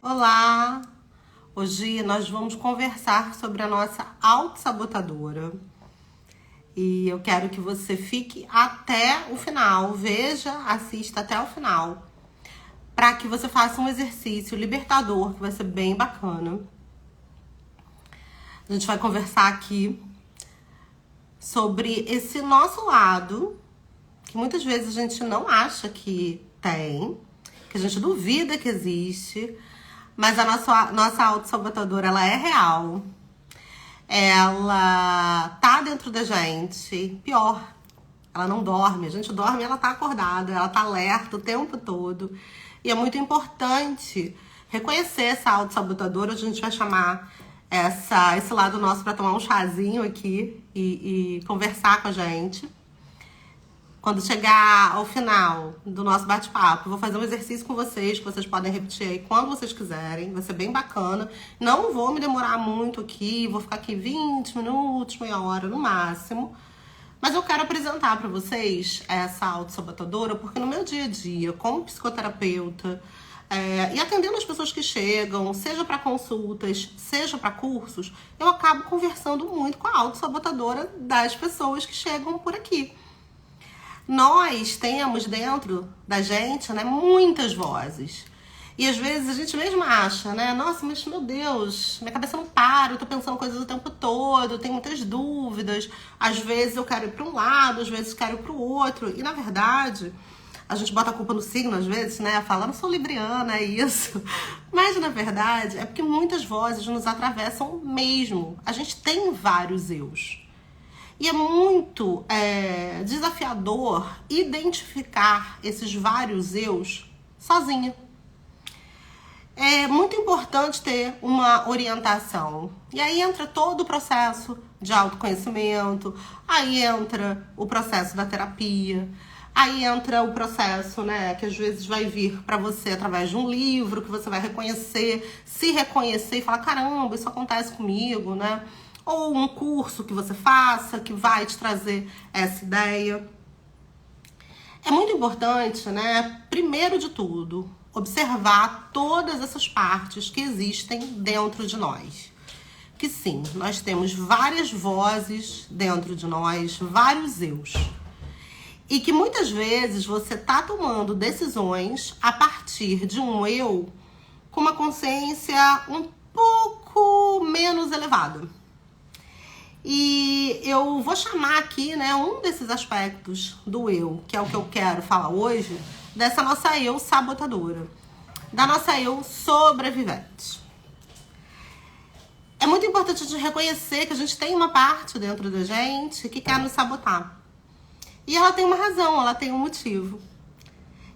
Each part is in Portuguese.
Olá! Hoje nós vamos conversar sobre a nossa autossabotadora. E eu quero que você fique até o final, veja, assista até o final, para que você faça um exercício libertador, que vai ser bem bacana. A gente vai conversar aqui sobre esse nosso lado, que muitas vezes a gente não acha que tem, que a gente duvida que existe, mas a nossa autossabotadora, ela é real. Ela tá dentro da gente. Pior, ela não dorme. A gente dorme e ela tá acordada, ela tá alerta o tempo todo. E é muito importante reconhecer essa autossabotadora. Hoje a gente vai chamar esse lado nosso para tomar um chazinho aqui e conversar com a gente. Quando chegar ao final do nosso bate-papo, eu vou fazer um exercício com vocês, que vocês podem repetir aí quando vocês quiserem. Vai ser bem bacana. Não vou me demorar muito aqui, vou ficar aqui 20 minutos, meia hora no máximo. Mas eu quero apresentar para vocês essa autossabotadora, porque no meu dia a dia, como psicoterapeuta, e atendendo as pessoas que chegam, seja para consultas, seja para cursos, eu acabo conversando muito com a autossabotadora das pessoas que chegam por aqui. Nós temos dentro da gente, né, muitas vozes. E às vezes a gente mesmo acha, né? Nossa, mas meu Deus, minha cabeça não para, eu tô pensando coisas o tempo todo, eu tenho muitas dúvidas. Às vezes eu quero ir para um lado, às vezes quero ir para o outro. E na verdade, a gente bota a culpa no signo às vezes, né? Fala, não sou libriana, é isso. Mas na verdade é porque muitas vozes nos atravessam mesmo. A gente tem vários eus. E é muito desafiador identificar esses vários eus sozinha. É muito importante ter uma orientação. E aí entra todo o processo de autoconhecimento, aí entra o processo da terapia, aí entra o processo, né, que às vezes vai vir para você através de um livro, que você vai reconhecer, se reconhecer e falar, caramba, isso acontece comigo, né? Ou um curso que você faça, que vai te trazer essa ideia. É muito importante, né, primeiro de tudo, observar todas essas partes que existem dentro de nós. Que sim, nós temos várias vozes dentro de nós, vários eus. E que muitas vezes você tá tomando decisões a partir de um eu com uma consciência um pouco menos elevada. E eu vou chamar aqui, né, um desses aspectos do eu, que é o que eu quero falar hoje, dessa nossa eu sabotadora, da nossa eu sobrevivente. É muito importante a gente reconhecer que a gente tem uma parte dentro da gente que quer nos sabotar. E ela tem uma razão, ela tem um motivo.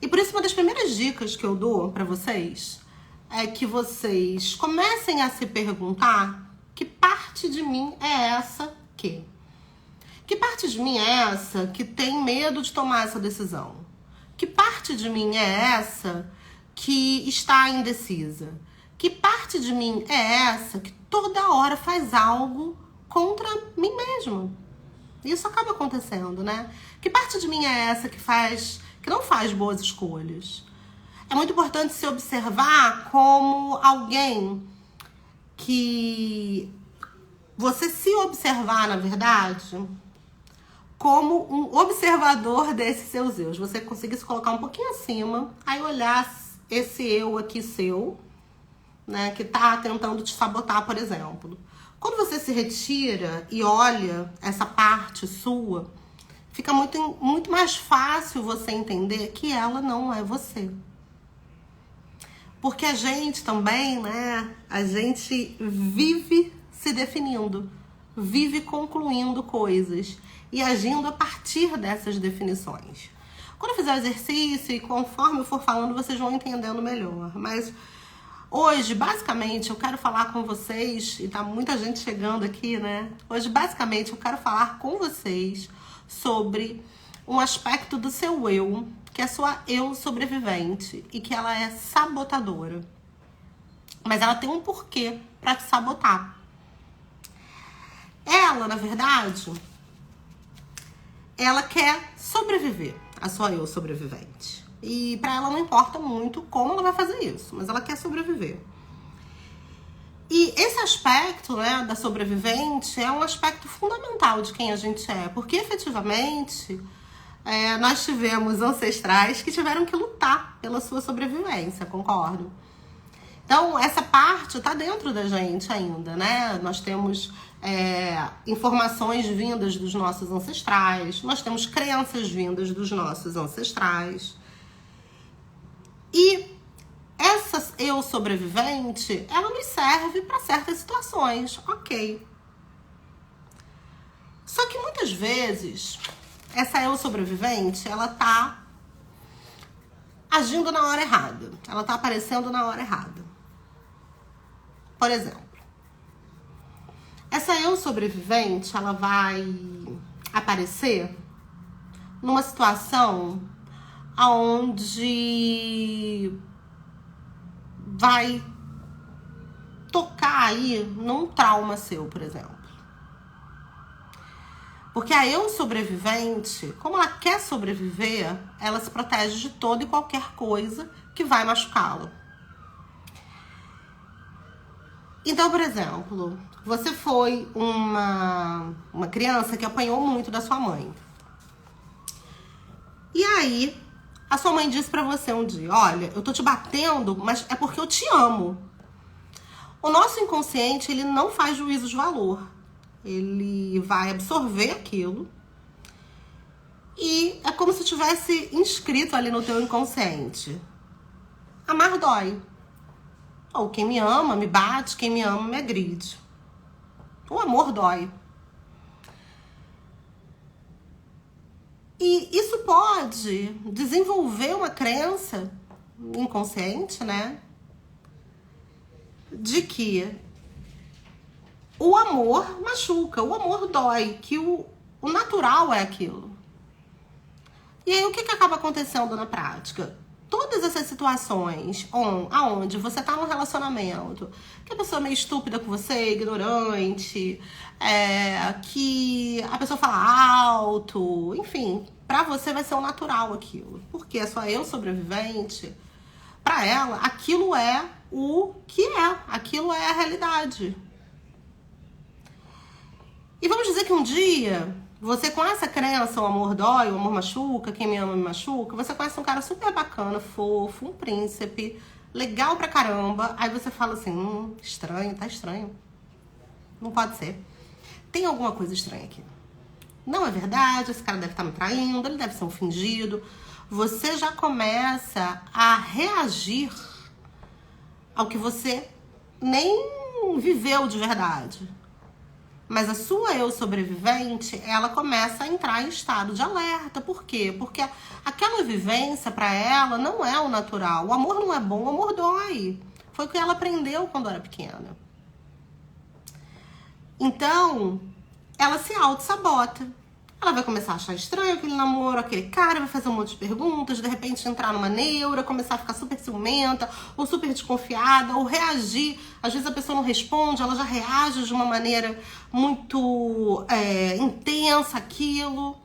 E por isso uma das primeiras dicas que eu dou para vocês é que vocês comecem a se perguntar que parte de mim é essa que? Que parte de mim é essa que tem medo de tomar essa decisão? Que parte de mim é essa que está indecisa? Que parte de mim é essa que toda hora faz algo contra mim mesmo? Isso acaba acontecendo, né? Que parte de mim é essa que não faz boas escolhas? É muito importante se observar como alguém que você se observar, na verdade, como um observador desses seus eus. Você conseguir se colocar um pouquinho acima, aí olhar esse eu aqui seu, né, que tá tentando te sabotar, por exemplo. Quando você se retira e olha essa parte sua, fica muito mais fácil você entender que ela não é você. Porque a gente também, né, a gente vive se definindo, vive concluindo coisas e agindo a partir dessas definições. Quando eu fizer o exercício e conforme eu for falando, vocês vão entendendo melhor. Mas hoje, basicamente, eu quero falar com vocês, e tá muita gente chegando aqui, né? Hoje, basicamente, eu quero falar com vocês sobre um aspecto do seu eu, que é a sua eu sobrevivente e que ela é sabotadora. Mas ela tem um porquê pra te sabotar. Ela, na verdade, ela quer sobreviver, a sua eu sobrevivente. E pra ela não importa muito como ela vai fazer isso, mas ela quer sobreviver. E esse aspecto, né, da sobrevivente é um aspecto fundamental de quem a gente é, porque efetivamente nós tivemos ancestrais que tiveram que lutar pela sua sobrevivência, concordo? Então, essa parte está dentro da gente ainda, né? Nós temos informações vindas dos nossos ancestrais, nós temos crenças vindas dos nossos ancestrais. E essa eu sobrevivente, ela nos serve para certas situações, ok. Só que muitas vezes, essa eu sobrevivente, ela tá agindo na hora errada. Ela tá aparecendo na hora errada. Por exemplo, essa eu sobrevivente, ela vai aparecer numa situação onde vai tocar aí num trauma seu, por exemplo. Porque a eu sobrevivente, como ela quer sobreviver, ela se protege de toda e qualquer coisa que vai machucá-la. Então, por exemplo, você foi uma criança que apanhou muito da sua mãe. E aí, a sua mãe disse pra você um dia, olha, eu tô te batendo, mas é porque eu te amo. O nosso inconsciente, ele não faz juízo de valor. Ele vai absorver aquilo e é como se tivesse inscrito ali no teu inconsciente. Amar dói. Ou quem me ama me bate, quem me ama me agride. O amor dói. E isso pode desenvolver uma crença inconsciente, né? De que o amor machuca, o amor dói, que o natural é aquilo. E aí o que acaba acontecendo na prática? Todas essas situações onde você tá num relacionamento, que a pessoa é meio estúpida com você, ignorante, que a pessoa fala alto, enfim, pra você vai ser o natural aquilo. Porque a sua eu sobrevivente, pra ela, aquilo é o que é, aquilo é a realidade. E vamos dizer que um dia, você com essa crença, o amor dói, o amor machuca, quem me ama me machuca, você conhece um cara super bacana, fofo, um príncipe, legal pra caramba, aí você fala assim, estranho, tá estranho. Não pode ser. Tem alguma coisa estranha aqui. Não é verdade, esse cara deve estar me traindo, ele deve ser um fingido. Você já começa a reagir ao que você nem viveu de verdade. Mas a sua eu sobrevivente, ela começa a entrar em estado de alerta. Por quê? Porque aquela vivência pra ela não é o natural. O amor não é bom, o amor dói. Foi o que ela aprendeu quando era pequena. Então, ela se auto-sabota. Ela vai começar a achar estranho aquele namoro, aquele cara, vai fazer um monte de perguntas, de repente entrar numa neura, começar a ficar super ciumenta, ou super desconfiada, ou reagir. Às vezes a pessoa não responde, ela já reage de uma maneira muito intensa àquilo.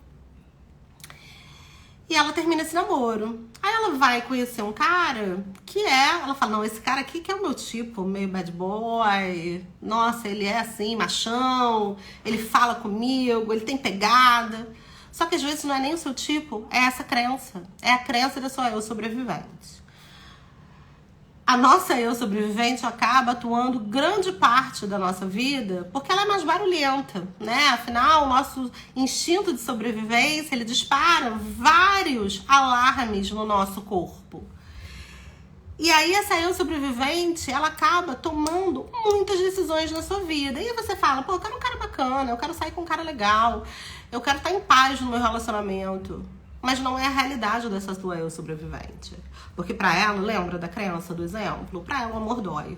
E ela termina esse namoro. Aí ela vai conhecer um cara que ela fala, não, esse cara aqui que é o meu tipo, meio bad boy. Nossa, ele é assim, machão, ele fala comigo, ele tem pegada. Só que às vezes não é nem o seu tipo, é essa crença. É a crença da sua eu sobrevivente. A nossa eu sobrevivente acaba atuando grande parte da nossa vida porque ela é mais barulhenta, né? Afinal, o nosso instinto de sobrevivência, ele dispara vários alarmes no nosso corpo. E aí essa eu sobrevivente, ela acaba tomando muitas decisões na sua vida. E aí você fala, pô, eu quero um cara bacana, eu quero sair com um cara legal, eu quero estar em paz no meu relacionamento. Mas não é a realidade dessa sua eu sobrevivente. Porque pra ela, lembra da crença, do exemplo? Pra ela o amor dói.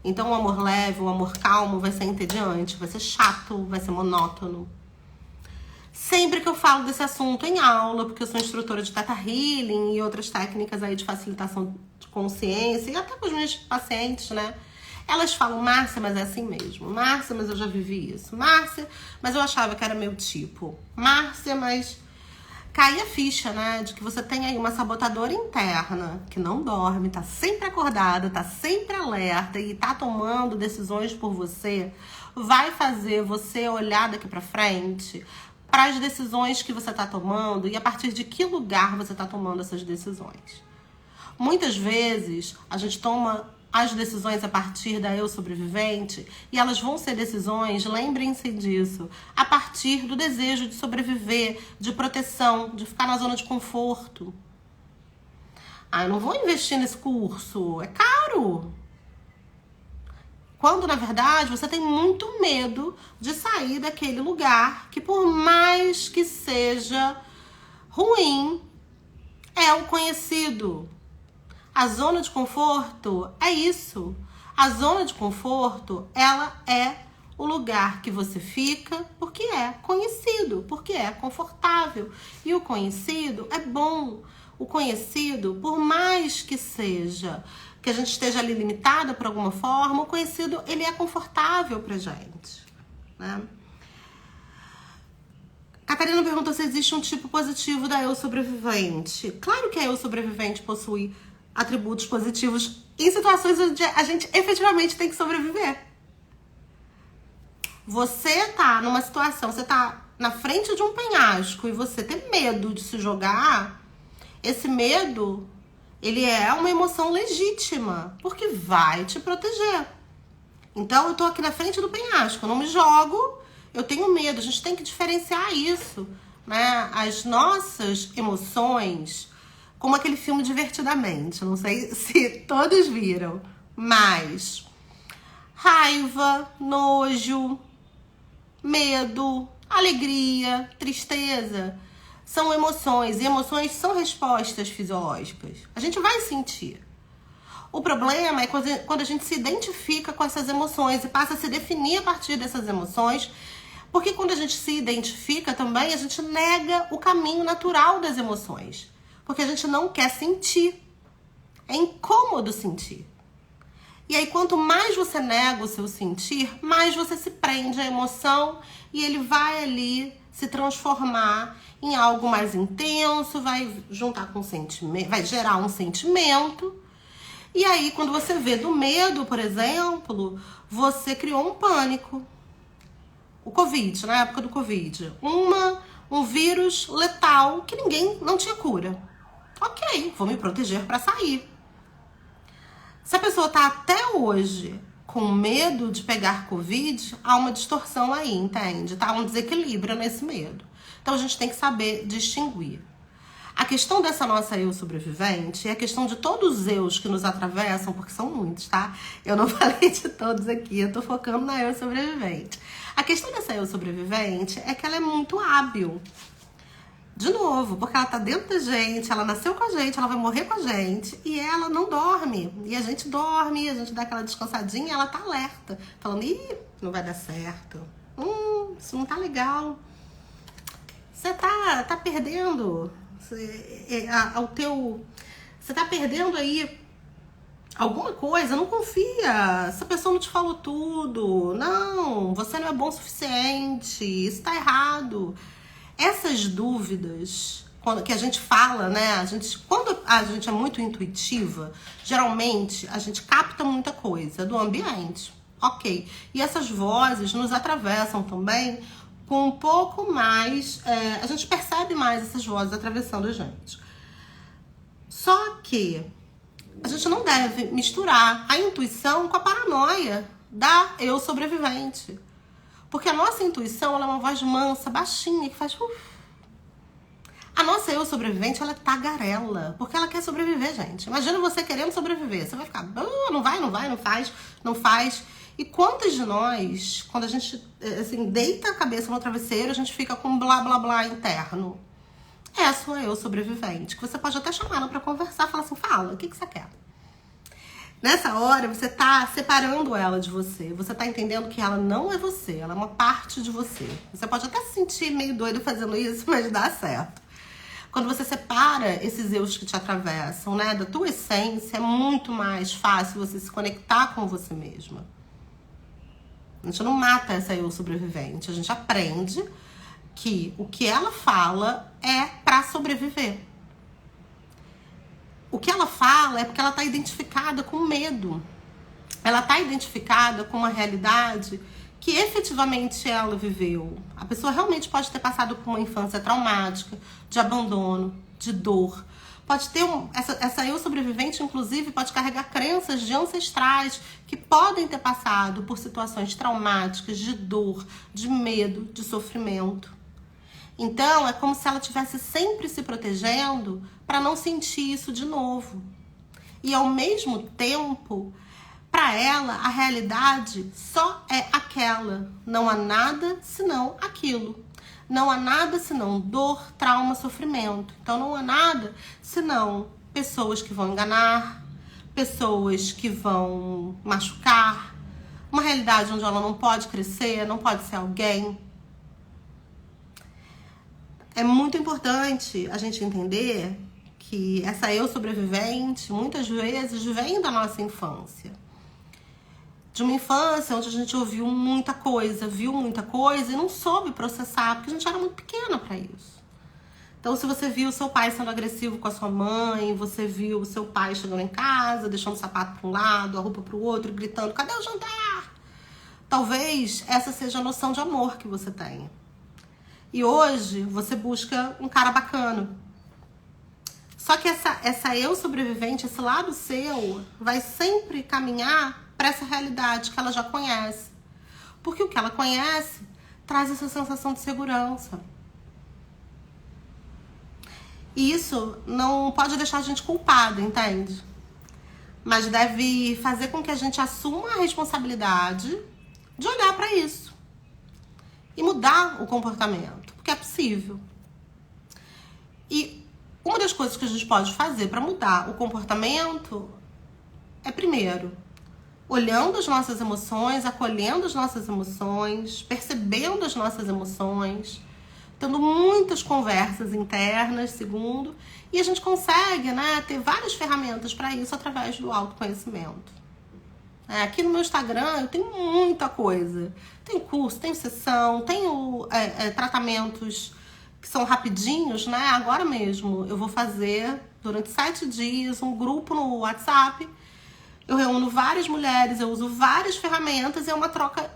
Então o amor leve, o amor calmo vai ser entediante, vai ser chato, vai ser monótono. Sempre que eu falo desse assunto em aula, porque eu sou instrutora de Theta Healing e outras técnicas aí de facilitação de consciência, e até com os meus pacientes, né? Elas falam, Márcia, mas é assim mesmo. Márcia, mas eu já vivi isso. Márcia, mas eu achava que era meu tipo. Márcia, mas cai a ficha, né? De que você tem aí uma sabotadora interna que não dorme, tá sempre acordada, tá sempre alerta e tá tomando decisões por você, vai fazer você olhar daqui pra frente para as decisões que você tá tomando e a partir de que lugar você tá tomando essas decisões. Muitas vezes a gente toma as decisões a partir da eu sobrevivente e elas vão ser decisões, lembrem-se disso, a partir do desejo de sobreviver, de proteção, de ficar na zona de conforto. Ah, eu não vou investir nesse curso, é caro. Quando, na verdade, você tem muito medo de sair daquele lugar que, por mais que seja ruim, é o conhecido. A zona de conforto é isso. A zona de conforto, ela é o lugar que você fica porque é conhecido, porque é confortável. E o conhecido é bom. O conhecido, por mais que seja, que a gente esteja ali limitada por alguma forma, o conhecido, ele é confortável pra gente, né? Catarina perguntou se existe um tipo positivo da eu sobrevivente. Claro que a eu sobrevivente possui atributos positivos em situações onde a gente efetivamente tem que sobreviver. Você tá numa situação, você tá na frente de um penhasco e você tem medo de se jogar, esse medo, ele é uma emoção legítima, porque vai te proteger. Então, eu tô aqui na frente do penhasco, eu não me jogo, eu tenho medo, a gente tem que diferenciar isso, né? As nossas emoções, como aquele filme Divertidamente, não sei se todos viram, mas raiva, nojo, medo, alegria, tristeza, são emoções, e emoções são respostas fisiológicas. A gente vai sentir. O problema é quando a gente se identifica com essas emoções e passa a se definir a partir dessas emoções, porque quando a gente se identifica também, a gente nega o caminho natural das emoções. Porque a gente não quer sentir. É incômodo sentir. E aí, quanto mais você nega o seu sentir, mais você se prende à emoção e ele vai ali se transformar em algo mais intenso, vai juntar com sentimento, vai gerar um sentimento. E aí, quando você vê do medo, por exemplo, você criou um pânico. O Covid, na época do Covid. Um vírus letal que não tinha cura. Ok, vou me proteger para sair. Se a pessoa tá até hoje com medo de pegar Covid, há uma distorção aí, entende? Tá um desequilíbrio nesse medo. Então a gente tem que saber distinguir. A questão dessa nossa eu sobrevivente é a questão de todos os eus que nos atravessam, porque são muitos, tá? Eu não falei de todos aqui, eu tô focando na eu sobrevivente. A questão dessa eu sobrevivente é que ela é muito hábil. De novo, porque ela tá dentro da gente, ela nasceu com a gente, ela vai morrer com a gente e ela não dorme. E a gente dorme, a gente dá aquela descansadinha e ela tá alerta, falando, ih, não vai dar certo. Isso não tá legal. Você tá perdendo você tá perdendo aí alguma coisa, não confia. Essa pessoa não te falou tudo. Não, você não é bom o suficiente, isso tá errado. Essas dúvidas, que a gente fala, né? Quando a gente é muito intuitiva, geralmente a gente capta muita coisa do ambiente. Ok. E essas vozes nos atravessam também com um pouco mais... a gente percebe mais essas vozes atravessando a gente. Só que a gente não deve misturar a intuição com a paranoia da eu sobrevivente. Porque a nossa intuição, ela é uma voz mansa, baixinha, que faz... A nossa eu sobrevivente, ela é tagarela, porque ela quer sobreviver, gente. Imagina você querendo sobreviver. Você vai ficar, não vai, não faz. E quantas de nós, quando a gente assim, deita a cabeça no travesseiro, a gente fica com um blá, blá, blá interno. É sou eu sobrevivente, que você pode até chamar ela pra conversar, falar assim, fala, o que você quer? Nessa hora, você tá separando ela de você. Você tá entendendo que ela não é você, ela é uma parte de você. Você pode até se sentir meio doido fazendo isso, mas dá certo. Quando você separa esses eus que te atravessam, né, da tua essência, é muito mais fácil você se conectar com você mesma. A gente não mata essa eu sobrevivente, a gente aprende que o que ela fala é para sobreviver. O que ela fala é porque ela está identificada com medo. Ela está identificada com uma realidade que efetivamente ela viveu. A pessoa realmente pode ter passado por uma infância traumática, de abandono, de dor. Pode ter essa eu sobrevivente, inclusive, pode carregar crenças de ancestrais que podem ter passado por situações traumáticas, de dor, de medo, de sofrimento. Então, é como se ela estivesse sempre se protegendo para não sentir isso de novo. E, ao mesmo tempo, para ela, a realidade só é aquela. Não há nada senão aquilo. Não há nada senão dor, trauma, sofrimento. Então, não há nada senão pessoas que vão enganar, pessoas que vão machucar, uma realidade onde ela não pode crescer, não pode ser alguém. É muito importante a gente entender que essa eu sobrevivente, muitas vezes, vem da nossa infância. De uma infância onde a gente ouviu muita coisa, viu muita coisa e não soube processar, porque a gente era muito pequena para isso. Então, se você viu o seu pai sendo agressivo com a sua mãe, você viu o seu pai chegando em casa, deixando o sapato para um lado, a roupa para o outro, gritando, cadê o jantar? Talvez essa seja a noção de amor que você tenha. E hoje você busca um cara bacana. Só que essa eu sobrevivente, esse lado seu, vai sempre caminhar para essa realidade que ela já conhece. Porque o que ela conhece traz essa sensação de segurança. E isso não pode deixar a gente culpada, entende? Mas deve fazer com que a gente assuma a responsabilidade de olhar para isso. E mudar o comportamento, porque é possível. E uma das coisas que a gente pode fazer para mudar o comportamento é, primeiro, olhando as nossas emoções, acolhendo as nossas emoções, percebendo as nossas emoções, tendo muitas conversas internas, segundo, e a gente consegue, né, ter várias ferramentas para isso através do autoconhecimento. Aqui no meu Instagram eu tenho muita coisa. Tenho curso, tenho sessão, tenho tratamentos que são rapidinhos, né? Agora mesmo eu vou fazer, durante 7 dias, um grupo no WhatsApp. Eu reúno várias mulheres, eu uso várias ferramentas e é uma troca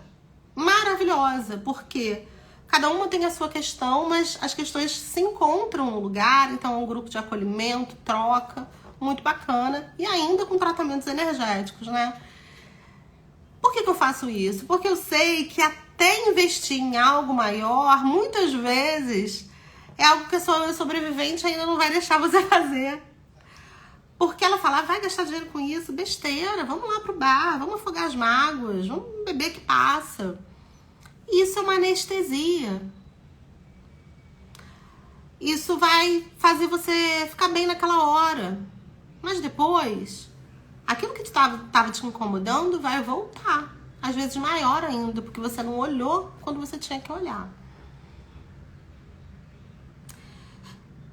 maravilhosa, porque cada uma tem a sua questão, mas as questões se encontram no lugar, então é um grupo de acolhimento, troca, muito bacana, e ainda com tratamentos energéticos, né? Por que eu faço isso? Porque eu sei que até investir em algo maior, muitas vezes, é algo que a sua sobrevivente ainda não vai deixar você fazer. Porque ela fala, vai gastar dinheiro com isso? Besteira, vamos lá pro bar, vamos afogar as mágoas, vamos beber que passa. Isso é uma anestesia. Isso vai fazer você ficar bem naquela hora. Mas depois, aquilo que estava te incomodando vai voltar. Às vezes maior ainda, porque você não olhou quando você tinha que olhar.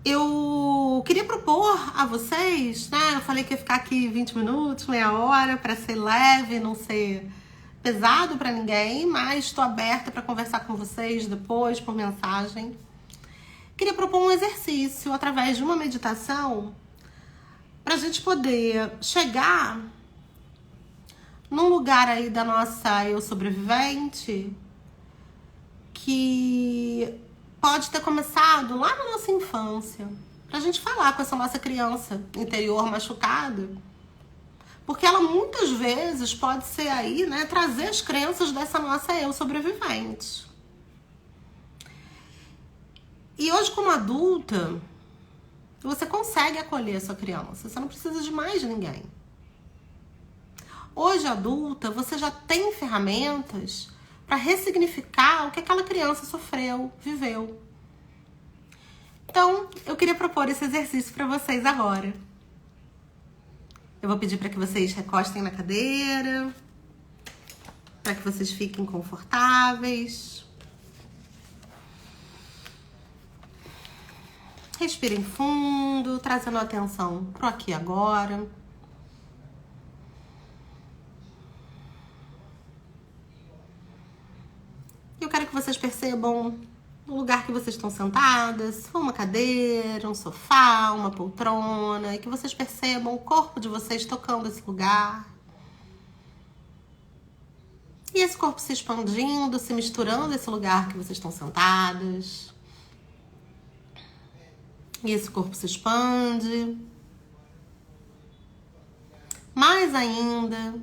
Eu queria propor a vocês, né? Eu falei que ia ficar aqui 20 minutos, meia hora, para ser leve, não ser pesado para ninguém, mas estou aberta para conversar com vocês depois, por mensagem. Queria propor um exercício através de uma meditação para a gente poder chegar num lugar aí da nossa eu sobrevivente que pode ter começado lá na nossa infância, pra gente falar com essa nossa criança interior machucada, porque ela muitas vezes pode ser aí, né, trazer as crenças dessa nossa eu sobrevivente. E hoje, como adulta, você consegue acolher a sua criança, você não precisa de mais ninguém. Hoje, adulta, você já tem ferramentas para ressignificar o que aquela criança sofreu, viveu. Então, eu queria propor esse exercício para vocês agora. Eu vou pedir para que vocês recostem na cadeira, para que vocês fiquem confortáveis. Respirem fundo, trazendo a atenção pro aqui e agora. Eu quero que vocês percebam no lugar que vocês estão sentadas, se for uma cadeira, um sofá, uma poltrona, e que vocês percebam o corpo de vocês tocando esse lugar. E esse corpo se expandindo, se misturando esse lugar que vocês estão sentadas. E esse corpo se expande. Mais ainda,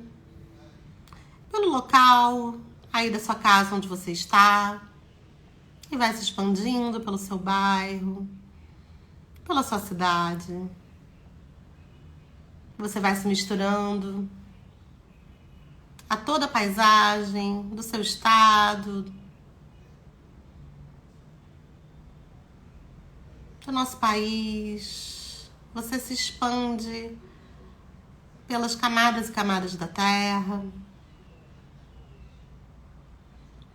pelo local aí da sua casa onde você está. E vai se expandindo pelo seu bairro, pela sua cidade. Você vai se misturando a toda a paisagem do seu estado, do nosso país. Você se expande pelas camadas e camadas da terra,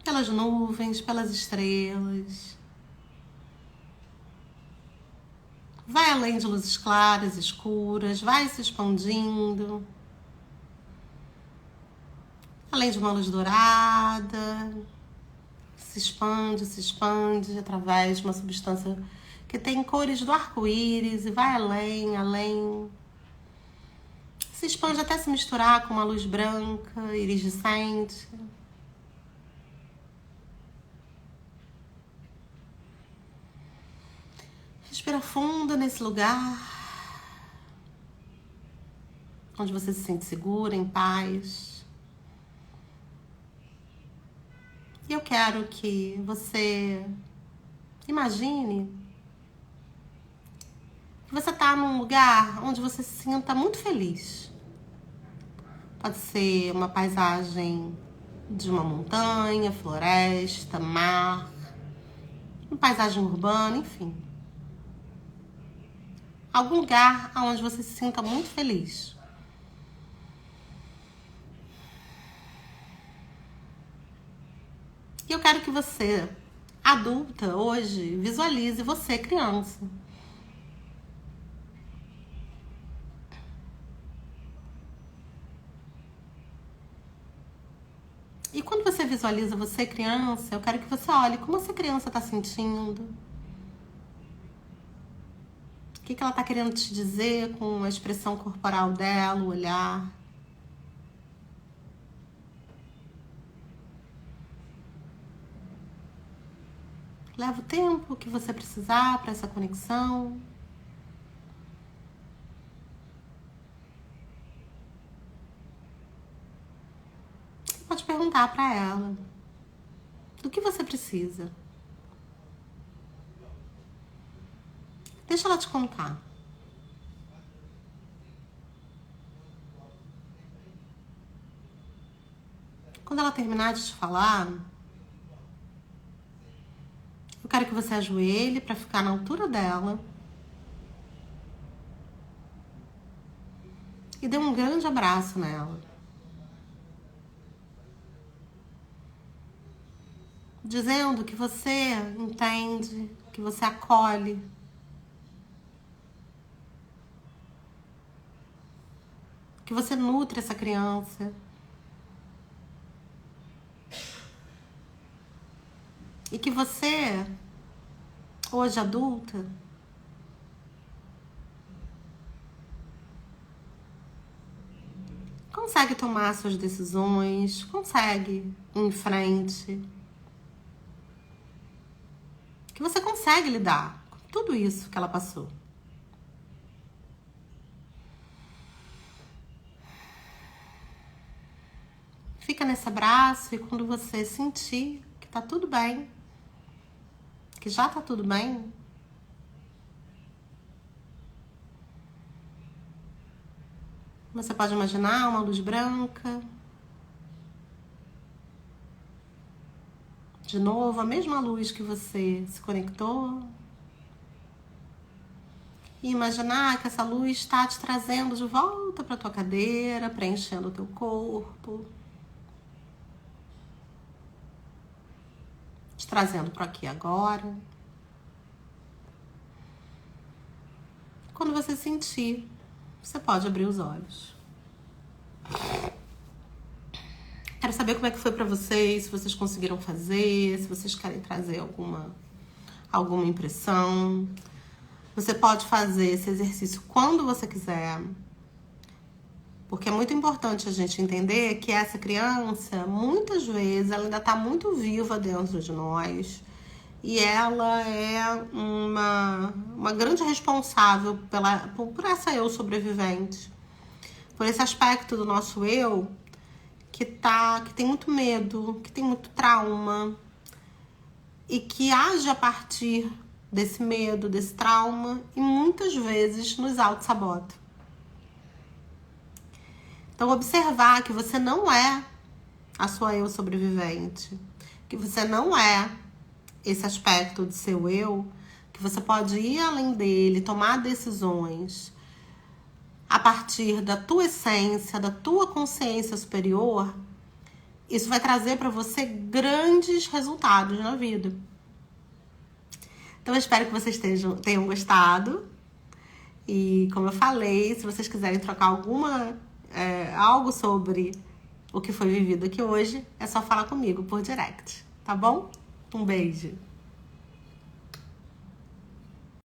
pelas nuvens, pelas estrelas. Vai além de luzes claras, escuras, vai se expandindo. Além de uma luz dourada, se expande através de uma substância que tem cores do arco-íris e vai além, além. Se expande até se misturar com uma luz branca, iridescente. Respira fundo nesse lugar, onde você se sente segura, em paz. E eu quero que você imagine que você está num lugar onde você se sinta muito feliz. Pode ser uma paisagem de uma montanha, floresta, mar, uma paisagem urbana, enfim. Algum lugar onde você se sinta muito feliz. E eu quero que você, adulta, hoje, visualize você, criança. E quando você visualiza você, criança, eu quero que você olhe como essa criança está sentindo. O que ela está querendo te dizer com a expressão corporal dela, o olhar. Leva o tempo que você precisar para essa conexão. Você pode perguntar para ela do que você precisa. Deixa ela te contar. Quando ela terminar de te falar, eu quero que você ajoelhe para ficar na altura dela e dê um grande abraço nela. Dizendo que você entende, que você acolhe. Que você nutre essa criança. E que você, hoje adulta, consegue tomar suas decisões, consegue ir em frente. Que você consegue lidar com tudo isso que ela passou. Fica nesse abraço e quando você sentir que tá tudo bem, que já tá tudo bem, você pode imaginar uma luz branca. De novo, a mesma luz que você se conectou. E imaginar que essa luz está te trazendo de volta para tua cadeira, preenchendo o teu corpo. Te trazendo para aqui agora. Quando você sentir, você pode abrir os olhos. Quero saber como é que foi pra vocês, se vocês conseguiram fazer, se vocês querem trazer alguma alguma impressão. Você pode fazer esse exercício quando você quiser. Porque é muito importante a gente entender que essa criança, muitas vezes, ela ainda está muito viva dentro de nós. E ela é uma grande responsável por essa eu sobrevivente. Por esse aspecto do nosso eu que tem muito medo, que tem muito trauma. E que age a partir desse medo, desse trauma. E muitas vezes nos auto-sabota. Então, observar que você não é a sua eu sobrevivente, que você não é esse aspecto do seu eu, que você pode ir além dele, tomar decisões a partir da tua essência, da tua consciência superior, isso vai trazer para você grandes resultados na vida. Então, eu espero que vocês tenham gostado. E, como eu falei, se vocês quiserem trocar algo sobre o que foi vivido aqui hoje, é só falar comigo por direct, tá bom? Um beijo!